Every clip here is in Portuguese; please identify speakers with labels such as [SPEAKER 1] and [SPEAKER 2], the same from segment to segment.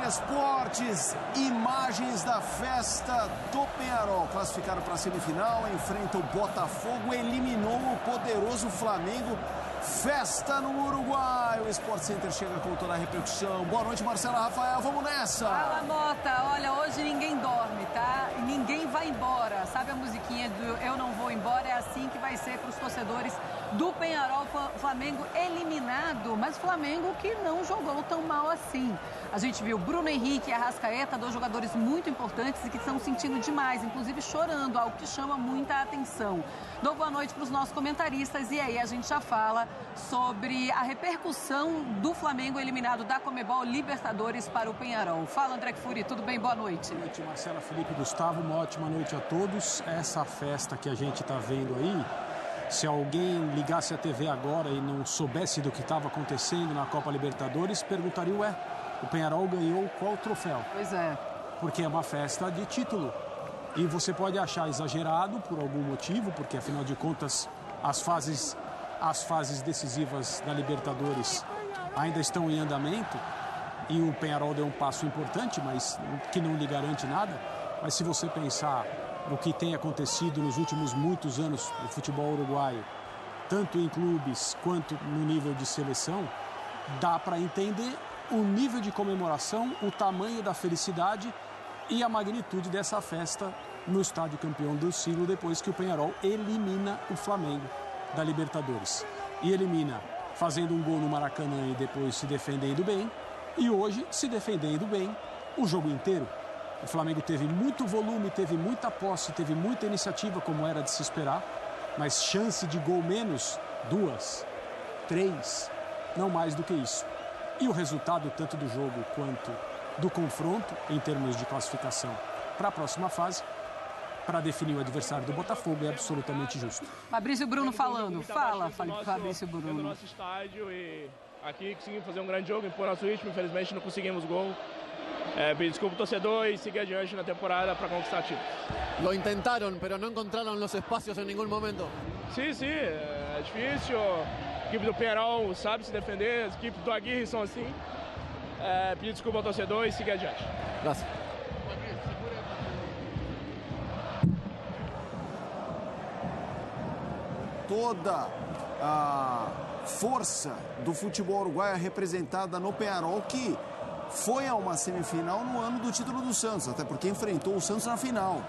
[SPEAKER 1] Esportes, imagens da festa do Peñarol. Classificaram para a semifinal, enfrenta o Botafogo, eliminou o poderoso Flamengo. Festa no Uruguai. O Sport Center chega com toda a repercussão. Boa noite, Marcela, Rafael, vamos nessa.
[SPEAKER 2] Fala, Mota. Olha, hoje ninguém dorme, tá? E ninguém vai embora. Sabe a musiquinha do Eu Não Vou Embora? É assim que vai ser para os torcedores do Peñarol. Flamengo eliminado, mas Flamengo que não jogou tão mal assim. A gente viu Bruno Henrique e Arrascaeta, dois jogadores muito importantes e que estão sentindo demais, inclusive chorando, algo que chama muita atenção. Dou boa noite para os nossos comentaristas e aí a gente já fala sobre a repercussão do Flamengo eliminado da Conmebol Libertadores para o Peñarol. Fala, André Kfouri, tudo bem? Boa noite.
[SPEAKER 3] Boa noite, Marcela, Felipe, Gustavo, uma ótima noite a todos. Essa festa que a gente está vendo aí, se alguém ligasse a TV agora e não soubesse do que estava acontecendo na Copa Libertadores, perguntaria, o Peñarol ganhou qual troféu?
[SPEAKER 2] Pois é.
[SPEAKER 3] Porque é uma festa de título. E você pode achar exagerado por algum motivo, porque afinal de contas as fases decisivas da Libertadores ainda estão em andamento e o Peñarol deu um passo importante, mas que não lhe garante nada. Mas se você pensar no que tem acontecido nos últimos muitos anos no futebol uruguaio, tanto em clubes quanto no nível de seleção, dá para entender o nível de comemoração, o tamanho da felicidade e a magnitude dessa festa no estádio campeão do siglo, depois que o Peñarol elimina o Flamengo da Libertadores. E elimina fazendo um gol no Maracanã e depois se defendendo bem. E hoje, se defendendo bem, o jogo inteiro. O Flamengo teve muito volume, teve muita posse, teve muita iniciativa, como era de se esperar. Mas chance de gol menos, 2, 3, não mais do que isso. E o resultado, tanto do jogo quanto do confronto, em termos de classificação para a próxima fase, para definir o adversário do Botafogo, é absolutamente justo.
[SPEAKER 2] Fabrício Bruno falando. Fala, Fabrício Bruno.
[SPEAKER 4] No nosso estádio e aqui conseguimos fazer um grande jogo, impor nosso ritmo, infelizmente não conseguimos gol. Pedir desculpa ao torcedor e seguir adiante na temporada para conquistar títulos.
[SPEAKER 5] Lo intentaron, pero no encontraron los espacios en ningún momento.
[SPEAKER 4] Sim, é difícil. A equipe do Peñarol sabe se defender, as equipes do Aguirre são assim. Pedir desculpa ao torcedor e seguir adiante.
[SPEAKER 5] Gracias.
[SPEAKER 1] Toda a força do futebol uruguaio é representada no Peñarol, que foi a uma semifinal no ano do título do Santos, até porque enfrentou o Santos na final.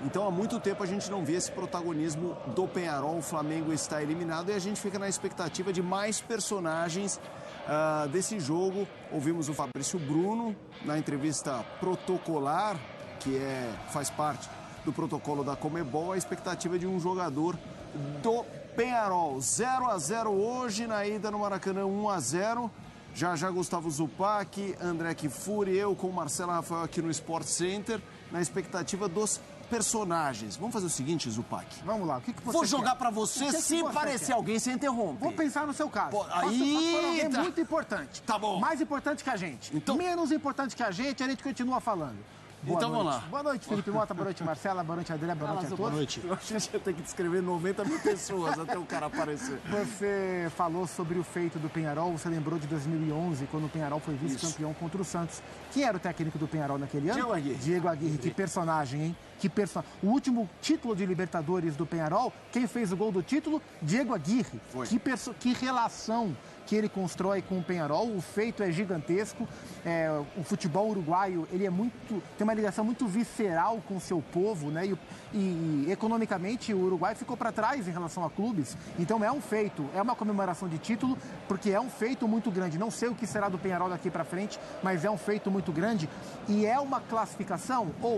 [SPEAKER 1] Então, há muito tempo a gente não vê esse protagonismo do Peñarol. O Flamengo está eliminado e a gente fica na expectativa de mais personagens desse jogo. Ouvimos o Fabrício Bruno na entrevista protocolar, que faz parte do protocolo da Conmebol, a expectativa de um jogador do Peñarol. 0-0 hoje, na ida no Maracanã 1-0. Já Gustavo Zupac, André Kfouri, eu com Marcela Rafael aqui no Sport Center, na expectativa dos personagens. Vamos fazer o seguinte, Zupac.
[SPEAKER 6] Vamos lá, o que você
[SPEAKER 1] Vou
[SPEAKER 6] quer?
[SPEAKER 1] jogar pra você, se parecer alguém, você interrompe.
[SPEAKER 6] Vou pensar no seu caso.
[SPEAKER 1] Aí,
[SPEAKER 6] alguém muito importante.
[SPEAKER 1] Tá bom.
[SPEAKER 6] Mais importante que a gente.
[SPEAKER 1] Então...
[SPEAKER 6] Menos importante que a gente continua falando. Boa
[SPEAKER 1] então
[SPEAKER 6] noite.
[SPEAKER 1] vamos lá.
[SPEAKER 6] Boa noite, Felipe Mota. Boa noite, Marcela. Boa noite, André. Boa noite a todos.
[SPEAKER 3] Boa noite.
[SPEAKER 1] Eu acho que a gente ia ter que descrever 90 mil pessoas até o cara aparecer.
[SPEAKER 6] Você falou sobre o feito do Peñarol. Você lembrou de 2011, quando o Peñarol foi vice-campeão contra o Santos. Quem era o técnico do Peñarol naquele ano?
[SPEAKER 1] Diego Aguirre.
[SPEAKER 6] Diego Aguirre. Que personagem, hein? O último título de Libertadores do Peñarol, quem fez o gol do título? Diego Aguirre.
[SPEAKER 1] Foi.
[SPEAKER 6] Que relação que ele constrói com o Peñarol. O feito é gigantesco. O futebol uruguaio, ele tem uma ligação muito visceral com o seu povo, né? E economicamente o Uruguai ficou para trás em relação a clubes. Então é um feito, é uma comemoração de título, porque é um feito muito grande. Não sei o que será do Peñarol daqui para frente, mas é um feito muito grande. E é uma classificação, ou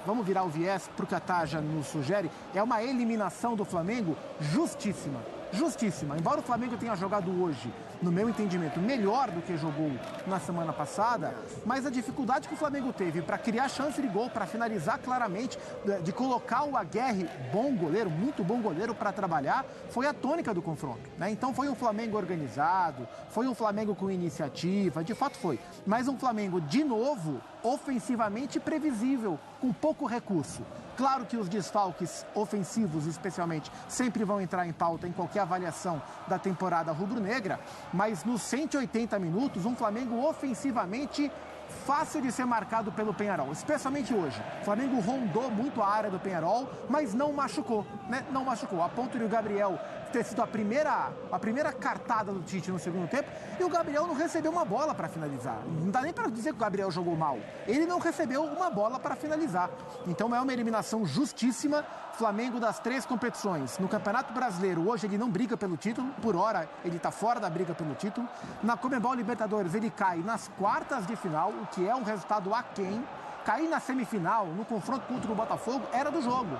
[SPEAKER 6] vamos virar o viés para o que a Taja nos sugere, é uma eliminação do Flamengo justíssima. Justíssima. Embora o Flamengo tenha jogado hoje, no meu entendimento, melhor do que jogou na semana passada, mas a dificuldade que o Flamengo teve para criar chance de gol, para finalizar claramente, de colocar o Aguirre, bom goleiro, muito bom goleiro para trabalhar, foi a tônica do confronto, né? Então foi um Flamengo organizado, foi um Flamengo com iniciativa, de fato foi. Mas um Flamengo, de novo, ofensivamente previsível, com pouco recurso. Claro que os desfalques ofensivos, especialmente, sempre vão entrar em pauta em qualquer avaliação da temporada rubro-negra, mas nos 180 minutos, um Flamengo ofensivamente fácil de ser marcado pelo Peñarol, especialmente hoje. O Flamengo rondou muito a área do Peñarol, mas não machucou, né? Não machucou, a ponto de o Gabriel ter sido a primeira cartada do Tite no segundo tempo, e o Gabriel não recebeu uma bola para finalizar. Não dá nem para dizer que o Gabriel jogou mal. Ele não recebeu uma bola para finalizar. Então é uma eliminação justíssima. Flamengo das 3 competições. No Campeonato Brasileiro, hoje ele não briga pelo título, por hora ele está fora da briga pelo título. Na Conmebol Libertadores ele cai nas quartas de final, o que é um resultado aquém. Cair na semifinal, no confronto contra o Botafogo, era do jogo.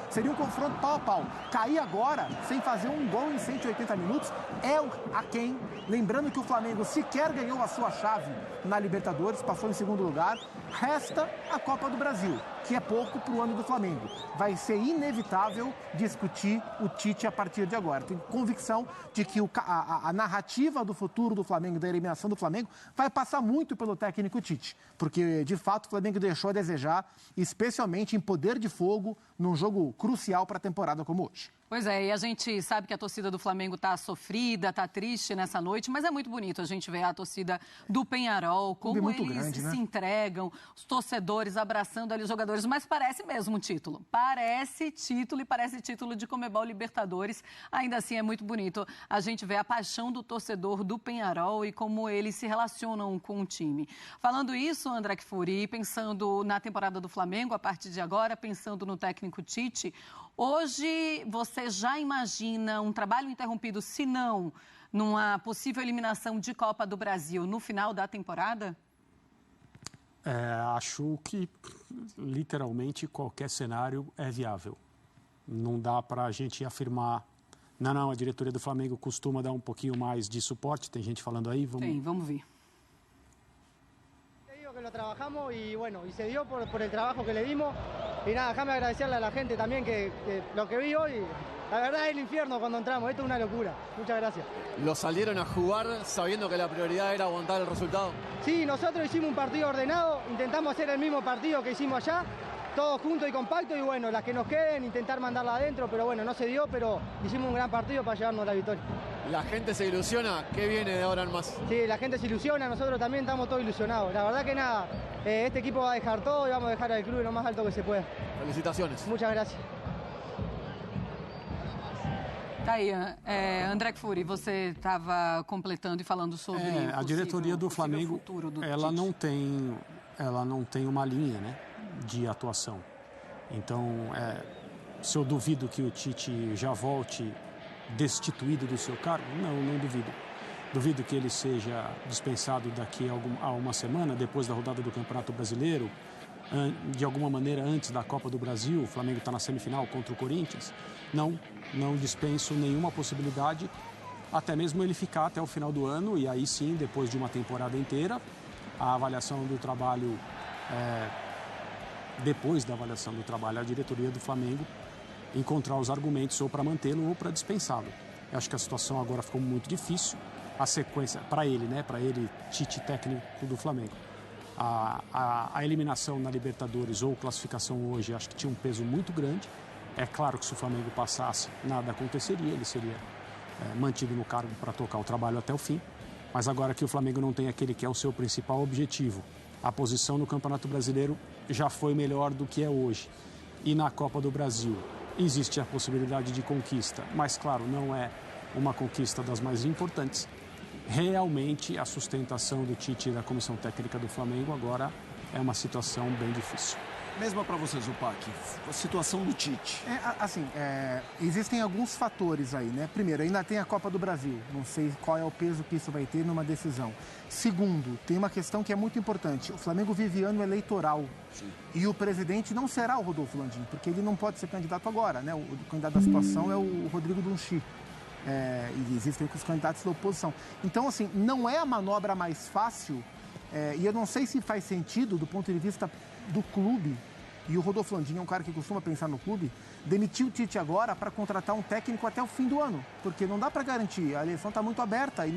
[SPEAKER 6] Seria um confronto pau a pau. Cair agora, sem fazer um gol em 180 minutos, é o aquém. Lembrando que o Flamengo sequer ganhou a sua chave na Libertadores, passou em segundo lugar. Resta a Copa do Brasil, que é pouco para o ano do Flamengo. Vai ser inevitável discutir o Tite a partir de agora. Tenho convicção de que a narrativa do futuro do Flamengo, da eliminação do Flamengo, vai passar muito pelo técnico Tite. Porque, de fato, o Flamengo deixou a desejar, especialmente em poder de fogo, num jogo crucial para a temporada como hoje.
[SPEAKER 2] Pois é, e a gente sabe que a torcida do Flamengo está sofrida, está triste nessa noite, mas é muito bonito a gente ver a torcida do Peñarol, como eles
[SPEAKER 6] grande, né?
[SPEAKER 2] se entregam, os torcedores abraçando ali os jogadores, mas parece mesmo um título. Parece título e parece título de Conmebol Libertadores. Ainda assim é muito bonito a gente ver a paixão do torcedor do Peñarol e como eles se relacionam com o time. Falando isso, André Kfouri, pensando na temporada do Flamengo, a partir de agora, pensando no técnico Tite, hoje você já imagina um trabalho interrompido, se não numa possível eliminação de Copa do Brasil no final da temporada?
[SPEAKER 3] Acho que literalmente qualquer cenário é viável. Não dá para a gente afirmar, não, a diretoria do Flamengo costuma dar um pouquinho mais de suporte, tem gente falando aí,
[SPEAKER 2] vamos ver.
[SPEAKER 7] Que lo trabajamos y bueno, y se dio por el trabajo que le dimos. Y nada, déjame agradecerle a la gente también que lo que vi hoy, la verdad es el infierno cuando entramos, esto es una locura. Muchas gracias.
[SPEAKER 5] ¿Lo salieron a jugar sabiendo que la prioridad era aguantar el resultado?
[SPEAKER 7] Sí, nosotros hicimos un partido ordenado, intentamos hacer el mismo partido que hicimos allá, todos juntos y compactos, y bueno, las que nos queden, intentar mandarla adentro, pero bueno, no se dio, pero hicimos un gran partido para llevarnos la victoria.
[SPEAKER 5] ¿La gente se ilusiona? ¿Qué viene de ahora en más?
[SPEAKER 7] Sí, la gente se ilusiona, nosotros también estamos todos ilusionados. La verdad que nada, este equipo va a dejar todo y vamos a dejar al club lo más alto que se pueda.
[SPEAKER 5] Felicitaciones.
[SPEAKER 7] Muchas gracias.
[SPEAKER 2] Tá aí, André Kfouri, você estava completando e falando sobre
[SPEAKER 3] a diretoria do Flamengo, ela não tem uma linha, né, de atuação. Então, se eu duvido que o Tite já volte destituído do seu cargo, não duvido. Duvido que ele seja dispensado daqui a uma semana, depois da rodada do Campeonato Brasileiro, de alguma maneira antes da Copa do Brasil. O Flamengo está na semifinal contra o Corinthians. Não dispenso nenhuma possibilidade, até mesmo ele ficar até o final do ano, e aí sim, depois de uma temporada inteira, a avaliação do trabalho, depois da avaliação do trabalho, a diretoria do Flamengo encontrar os argumentos ou para mantê-lo ou para dispensá-lo. Eu acho que a situação agora ficou muito difícil, a sequência, para ele, né, para ele, Tite, técnico do Flamengo. A eliminação na Libertadores ou classificação hoje, acho que tinha um peso muito grande. É claro que se o Flamengo passasse, nada aconteceria, ele seria mantido no cargo para tocar o trabalho até o fim. Mas agora que o Flamengo não tem aquele que é o seu principal objetivo, a posição no Campeonato Brasileiro já foi melhor do que é hoje. E na Copa do Brasil existe a possibilidade de conquista, mas claro, não é uma conquista das mais importantes. Realmente a sustentação do Tite e da comissão técnica do Flamengo agora é uma situação bem difícil.
[SPEAKER 1] Mesmo para você, Zupac, a situação do Tite.
[SPEAKER 6] Existem alguns fatores aí, né? Primeiro, ainda tem a Copa do Brasil. Não sei qual é o peso que isso vai ter numa decisão. Segundo, tem uma questão que é muito importante. O Flamengo vive ano eleitoral. Sim. E o presidente não será o Rodolfo Landim, porque ele não pode ser candidato agora, né? O candidato da situação é o Rodrigo Dunchi. E existem os candidatos da oposição. Então, assim, não é a manobra mais fácil, e eu não sei se faz sentido do ponto de vista do clube, e o Rodolfo Landim é um cara que costuma pensar no clube, demitir o Tite agora para contratar um técnico até o fim do ano, porque não dá para garantir, a eleição está muito aberta e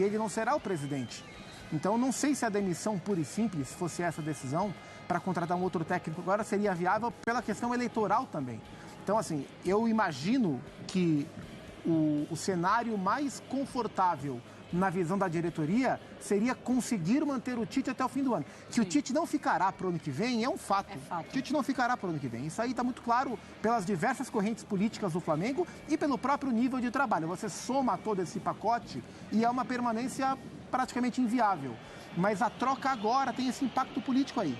[SPEAKER 6] ele não será o presidente. Então, não sei se a demissão pura e simples, se fosse essa decisão, para contratar um outro técnico agora seria viável pela questão eleitoral também. Então, assim, eu imagino que o cenário mais confortável na visão da diretoria, seria conseguir manter o Tite até o fim do ano. Que o Tite não ficará para o ano que vem é um fato. O Tite não ficará para o ano que vem. Isso aí está muito claro pelas diversas correntes políticas do Flamengo e pelo próprio nível de trabalho. Você soma todo esse pacote e é uma permanência praticamente inviável. Mas a troca agora tem esse impacto político aí.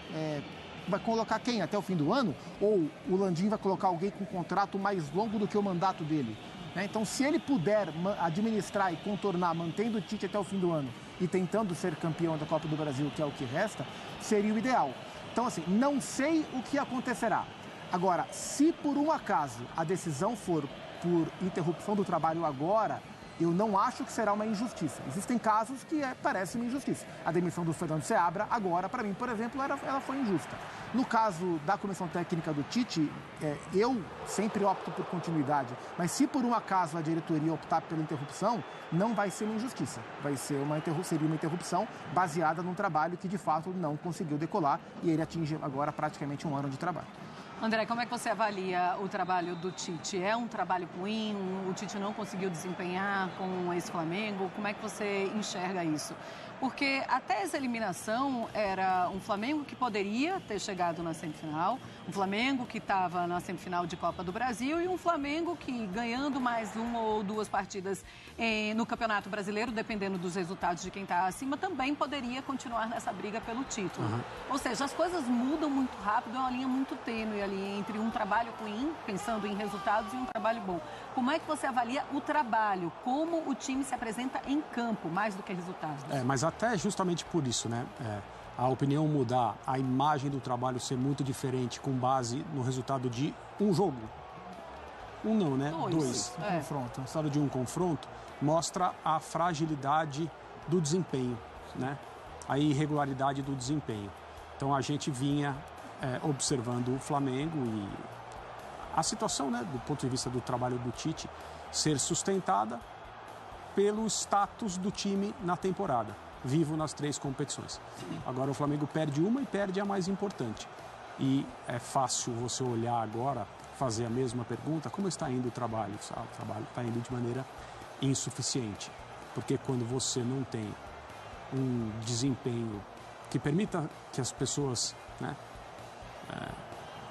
[SPEAKER 6] Vai colocar quem até o fim do ano? Ou o Landim vai colocar alguém com um contrato mais longo do que o mandato dele? Então, se ele puder administrar e contornar, mantendo o Tite até o fim do ano e tentando ser campeão da Copa do Brasil, que é o que resta, seria o ideal. Então, assim, não sei o que acontecerá. Agora, se por um acaso a decisão for por interrupção do trabalho agora, eu não acho que será uma injustiça. Existem casos que parece uma injustiça. A demissão do Fernando Seabra, agora, para mim, por exemplo, ela foi injusta. No caso da comissão técnica do Tite, eu sempre opto por continuidade. Mas se por um acaso a diretoria optar pela interrupção, não vai ser uma injustiça. Seria uma interrupção baseada num trabalho que, de fato, não conseguiu decolar e ele atinge agora praticamente um ano de trabalho.
[SPEAKER 2] André, como é que você avalia o trabalho do Tite? É um trabalho ruim? O Tite não conseguiu desempenhar com esse Flamengo? Como é que você enxerga isso? Porque até essa eliminação era um Flamengo que poderia ter chegado na semifinal, um Flamengo que estava na semifinal de Copa do Brasil e um Flamengo que, ganhando mais uma ou duas partidas no Campeonato Brasileiro, dependendo dos resultados de quem está acima, também poderia continuar nessa briga pelo título. Ou seja, as coisas mudam muito rápido, é uma linha muito tênue ali entre um trabalho ruim, pensando em resultados, e um trabalho bom. Como é que você avalia o trabalho? Como o time se apresenta em campo, mais do que resultados?
[SPEAKER 3] Mas até justamente por isso, né? A opinião mudar, a imagem do trabalho ser muito diferente com base no resultado de um jogo. Um não, né? Dois.
[SPEAKER 6] Confronto.
[SPEAKER 3] O resultado de um confronto mostra a fragilidade do desempenho, né? A irregularidade do desempenho. Então a gente vinha observando o Flamengo e a situação, né, do ponto de vista do trabalho do Tite, ser sustentada pelo status do time na temporada, vivo nas 3 competições. Agora o Flamengo perde uma e perde a mais importante. E é fácil você olhar agora, fazer a mesma pergunta, como está indo o trabalho? O trabalho está indo de maneira insuficiente, porque quando você não tem um desempenho que permita que as pessoas, né,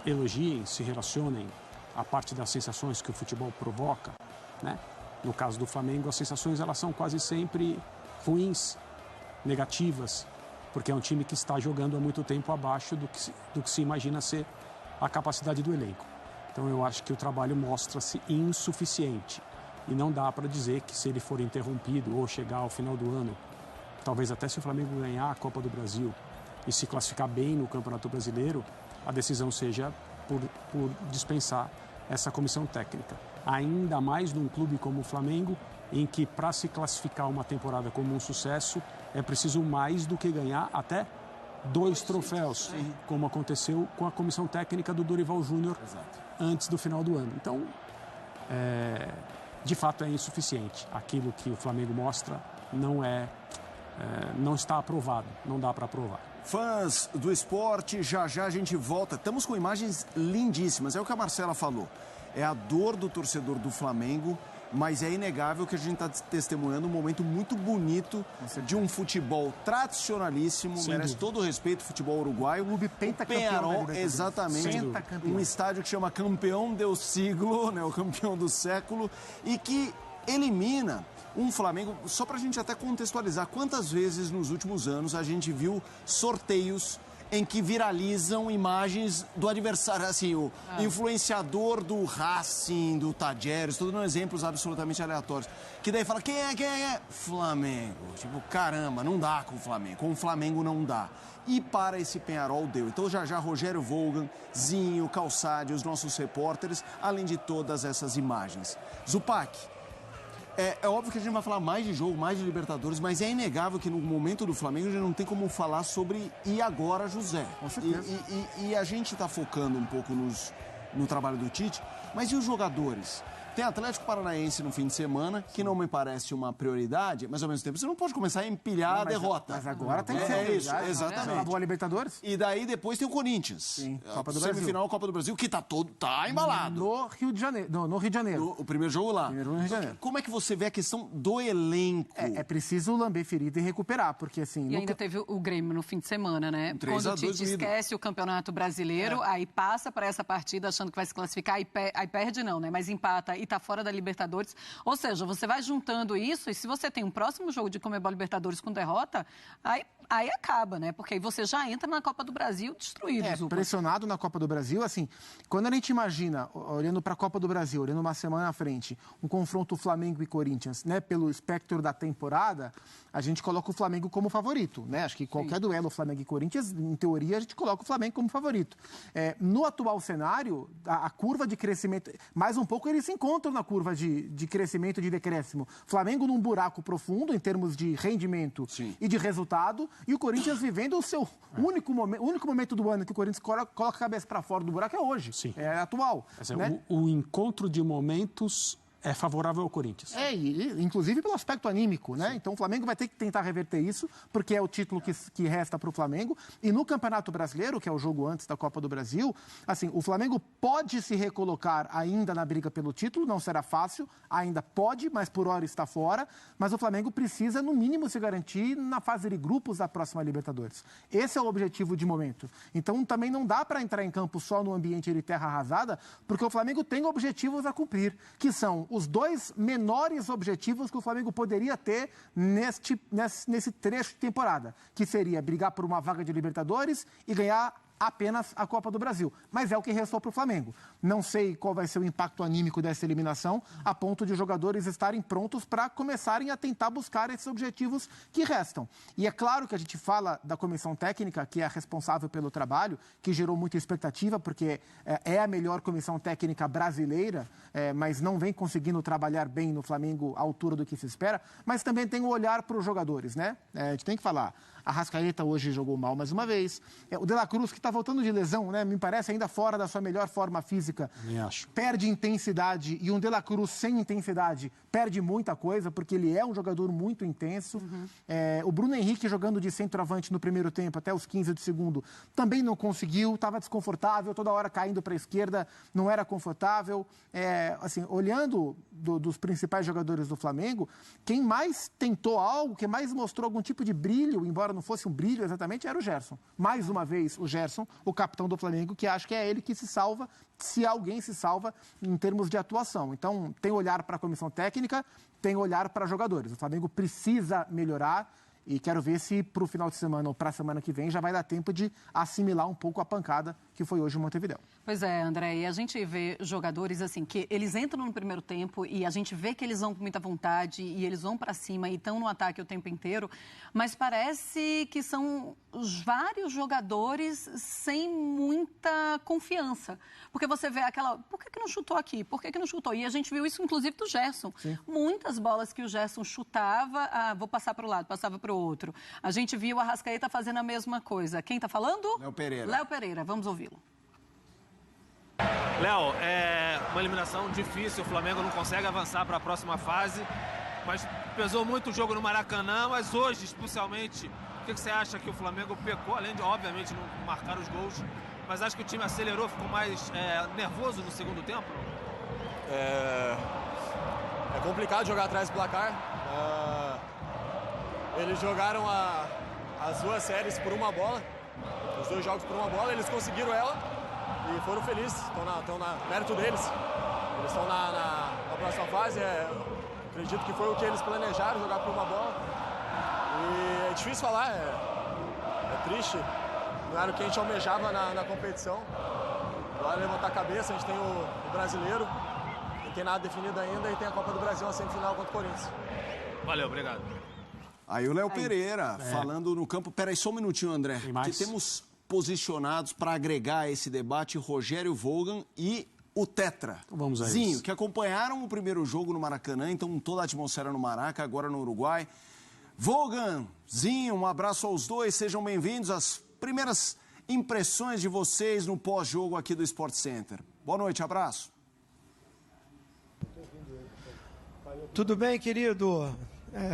[SPEAKER 3] elogiem, se relacionem a parte das sensações que o futebol provoca, né? No caso do Flamengo, as sensações elas são quase sempre ruins, negativas, porque é um time que está jogando há muito tempo abaixo do que se imagina ser a capacidade do elenco. Então eu acho que o trabalho mostra-se insuficiente e não dá para dizer que se ele for interrompido ou chegar ao final do ano, talvez até se o Flamengo ganhar a Copa do Brasil e se classificar bem no Campeonato Brasileiro, a decisão seja por dispensar essa comissão técnica. Ainda mais num clube como o Flamengo, em que para se classificar uma temporada como um sucesso, é preciso mais do que ganhar até 2 troféus, como aconteceu com a comissão técnica do Dorival Júnior antes do final do ano. Então, de fato é insuficiente. Aquilo que o Flamengo mostra não está aprovado, não dá para aprovar.
[SPEAKER 1] Fãs do esporte, já a gente volta. Estamos com imagens lindíssimas, é o que a Marcela falou. É a dor do torcedor do Flamengo, mas é inegável que a gente está testemunhando um momento muito bonito de um futebol tradicionalíssimo, merece todo o respeito, futebol uruguaio.
[SPEAKER 6] O clube pentacampeão.
[SPEAKER 1] Penharol, exatamente, um estádio que chama Campeão del Siglo, né, o campeão do século, e que elimina um Flamengo, só para a gente até contextualizar, quantas vezes nos últimos anos a gente viu sorteios em que viralizam imagens do adversário, assim, o influenciador do Racing, do Tajeres, estou dando exemplos absolutamente aleatórios, que daí fala, quem é? Flamengo. Tipo, caramba, não dá com o Flamengo, com o Flamengo não dá. E para esse Penharol deu. Então já Rogério Volgan, Zinho, Calçade, os nossos repórteres, além de todas essas imagens. Zupac, é óbvio que a gente vai falar mais de jogo, mais de Libertadores, mas é inegável que no momento do Flamengo a gente não tem como falar sobre e agora, José.
[SPEAKER 6] Com certeza.
[SPEAKER 1] E a gente está focando um pouco no trabalho do Tite, mas e os jogadores? Tem Atlético Paranaense no fim de semana, que não me parece uma prioridade, mas ao mesmo tempo você não pode começar a empilhar a derrota.
[SPEAKER 6] Mas agora tem que ser
[SPEAKER 1] isso, exatamente.
[SPEAKER 6] Uma boa Libertadores.
[SPEAKER 1] E daí depois tem o Corinthians.
[SPEAKER 6] Sim, Copa do Brasil.
[SPEAKER 1] Semifinal Copa do Brasil, que tá embalado.
[SPEAKER 6] No Rio de Janeiro. No Rio de Janeiro.
[SPEAKER 1] O primeiro jogo lá.
[SPEAKER 6] Primeiro no Rio de Janeiro.
[SPEAKER 1] Como é que você vê a questão do elenco?
[SPEAKER 6] É preciso lamber ferida e recuperar, porque assim...
[SPEAKER 2] E ainda teve o Grêmio no fim de semana, né? Quando o Tite esquece o Campeonato Brasileiro, aí passa para essa partida achando que vai se classificar, aí perde não, né? Mas empata e tá fora da Libertadores. Ou seja, você vai juntando isso e se você tem um próximo jogo de Conmebol Libertadores com derrota, aí acaba, né? Porque aí você já entra na Copa do Brasil destruído.
[SPEAKER 6] Pressionado na Copa do Brasil, assim, quando a gente imagina, olhando para a Copa do Brasil, olhando uma semana à frente, um confronto Flamengo e Corinthians, né? Pelo espectro da temporada, a gente coloca o Flamengo como favorito, né? Acho que qualquer duelo Flamengo e Corinthians, em teoria, a gente coloca o Flamengo como favorito. No atual cenário, a curva de crescimento, mais um pouco eles se encontram na curva de crescimento e de decréscimo. Flamengo num buraco profundo em termos de rendimento e de resultado, e o Corinthians vivendo o seu único momento do ano que o Corinthians coloca a cabeça para fora do buraco é hoje.
[SPEAKER 3] Sim.
[SPEAKER 6] É atual. Né?
[SPEAKER 3] O encontro de momentos é favorável ao Corinthians.
[SPEAKER 6] Inclusive pelo aspecto anímico, né? Sim. Então o Flamengo vai ter que tentar reverter isso, porque é o título que resta para o Flamengo. E no Campeonato Brasileiro, que é o jogo antes da Copa do Brasil, assim, o Flamengo pode se recolocar ainda na briga pelo título, não será fácil, ainda pode, mas por hora está fora. Mas o Flamengo precisa, no mínimo, se garantir na fase de grupos da próxima Libertadores. Esse é o objetivo de momento. Então também não dá para entrar em campo só no ambiente de terra arrasada, porque o Flamengo tem objetivos a cumprir, que são os dois menores objetivos que o Flamengo poderia ter nesse trecho de temporada, que seria brigar por uma vaga de Libertadores e ganhar apenas a Copa do Brasil. Mas é o que restou para o Flamengo. Não sei qual vai ser o impacto anímico dessa eliminação, a ponto de os jogadores estarem prontos para começarem a tentar buscar esses objetivos que restam. E é claro que a gente fala da comissão técnica, que é a responsável pelo trabalho, que gerou muita expectativa, porque é a melhor comissão técnica brasileira, mas não vem conseguindo trabalhar bem no Flamengo à altura do que se espera, mas também tem o olhar para os jogadores, né? A gente tem que falar. A Arrascaeta hoje jogou mal mais uma vez. O De La Cruz, que está voltando de lesão, né? Me parece ainda fora da sua melhor forma física. Perde intensidade. E um De La Cruz sem intensidade perde muita coisa, porque ele é um jogador muito intenso. O Bruno Henrique jogando de centroavante no primeiro tempo, até os 15 do segundo, também não conseguiu. Estava desconfortável, toda hora caindo para a esquerda, não era confortável. Assim, olhando dos principais jogadores do Flamengo, quem mais tentou algo, quem mais mostrou algum tipo de brilho, embora não fosse um brilho exatamente, era o Gerson. Mais uma vez, o Gerson, o capitão do Flamengo, que acho que é ele que se salva, se alguém se salva em termos de atuação. Então, tem olhar para a comissão técnica, tem olhar para jogadores. O Flamengo precisa melhorar e quero ver se para o final de semana ou para a semana que vem já vai dar tempo de assimilar um pouco a pancada que foi hoje em Montevidéu.
[SPEAKER 2] Pois é, André, e a gente vê jogadores assim, que eles entram no primeiro tempo e a gente vê que eles vão com muita vontade e eles vão para cima e estão no ataque o tempo inteiro, mas parece que são vários jogadores sem muita confiança. Porque você vê aquela, por que não chutou aqui? Por que não chutou? E a gente viu isso inclusive do Gerson. Sim. Muitas bolas que o Gerson chutava, vou passar para o lado, passava para o outro. A gente viu a Arrascaeta fazendo a mesma coisa. Quem está falando?
[SPEAKER 1] Léo Pereira.
[SPEAKER 2] Léo Pereira, vamos ouvi-lo.
[SPEAKER 8] Léo, é uma eliminação difícil, o Flamengo não consegue avançar para a próxima fase, mas pesou muito o jogo no Maracanã, mas hoje, especialmente, o que você acha que o Flamengo pecou, além de, obviamente, não marcar os gols, mas acho que o time acelerou, ficou mais nervoso no segundo tempo?
[SPEAKER 9] É complicado jogar atrás do placar. Eles jogaram as duas séries por uma bola, os dois jogos por uma bola, eles conseguiram ela e foram felizes, estão na mérito deles. Eles estão na próxima fase, acredito que foi o que eles planejaram, jogar por uma bola. E é difícil falar, é triste, não era o que a gente almejava na competição. Agora levantar a cabeça, a gente tem o brasileiro, não tem nada definido ainda e tem a Copa do Brasil na semifinal contra o Corinthians.
[SPEAKER 8] Valeu, obrigado.
[SPEAKER 1] Aí o Léo Pereira, falando no campo. Peraí, só um minutinho, André. Que temos posicionados para agregar a esse debate Rogério Vogan e o Tetra.
[SPEAKER 3] Vamos a
[SPEAKER 1] Zinho,
[SPEAKER 3] isso.
[SPEAKER 1] que acompanharam o primeiro jogo no Maracanã, então toda a atmosfera no Maraca, agora no Uruguai. Vogan, Zinho, um abraço aos dois, sejam bem-vindos. As primeiras impressões de vocês no pós-jogo aqui do Sport Center. Boa noite, abraço.
[SPEAKER 10] Tudo bem, querido?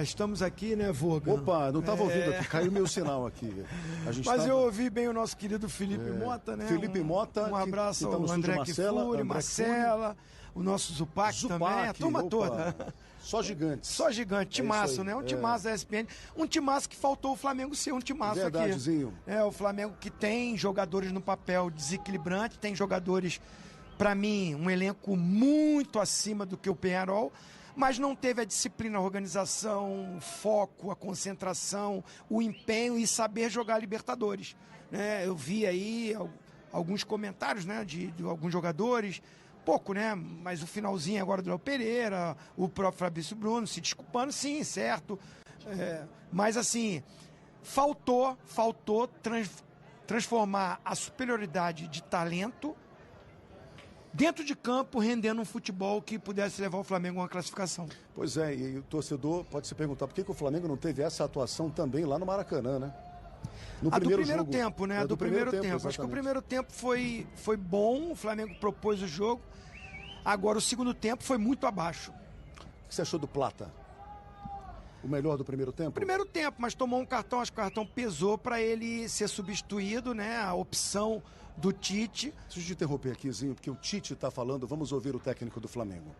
[SPEAKER 10] Estamos aqui, né, Voga?
[SPEAKER 11] Opa, não estava ouvindo aqui, caiu meu sinal aqui.
[SPEAKER 10] Mas eu ouvi bem o nosso querido Felipe Mota, né?
[SPEAKER 11] Felipe Mota.
[SPEAKER 10] Um abraço
[SPEAKER 11] que tá
[SPEAKER 10] ao André Kfouri, Marcela, o nosso Zupac também, a turma toda.
[SPEAKER 11] Só gigantes.
[SPEAKER 10] Só gigante, timaço, né? Um timaço da ESPN. Um timaço que faltou o Flamengo ser um timaço
[SPEAKER 11] Verdadezinho.
[SPEAKER 10] aqui. O Flamengo que tem jogadores no papel desequilibrante, tem jogadores, para mim, um elenco muito acima do que o Peñarol, mas não teve a disciplina, a organização, o foco, a concentração, o empenho e saber jogar Libertadores. Né? Eu vi aí alguns comentários, né, de alguns jogadores, pouco, né? Mas o finalzinho agora do Léo Pereira, o próprio Fabrício Bruno se desculpando, sim, certo. Mas assim, faltou transformar a superioridade de talento dentro de campo, rendendo um futebol que pudesse levar o Flamengo a uma classificação.
[SPEAKER 11] Pois é, e o torcedor pode se perguntar por que o Flamengo não teve essa atuação também lá no Maracanã, né?
[SPEAKER 10] Do primeiro tempo, né? Do primeiro tempo. Acho que o primeiro tempo foi bom, o Flamengo propôs o jogo. Agora, o segundo tempo foi muito abaixo.
[SPEAKER 11] O que você achou do Plata? O melhor do primeiro tempo?
[SPEAKER 10] Primeiro tempo, mas tomou um cartão, acho que o cartão pesou para ele ser substituído, né? A opção do Tite.
[SPEAKER 11] Deixa eu te interromper aqui, Zinho, porque o Tite está falando, vamos ouvir o técnico do Flamengo.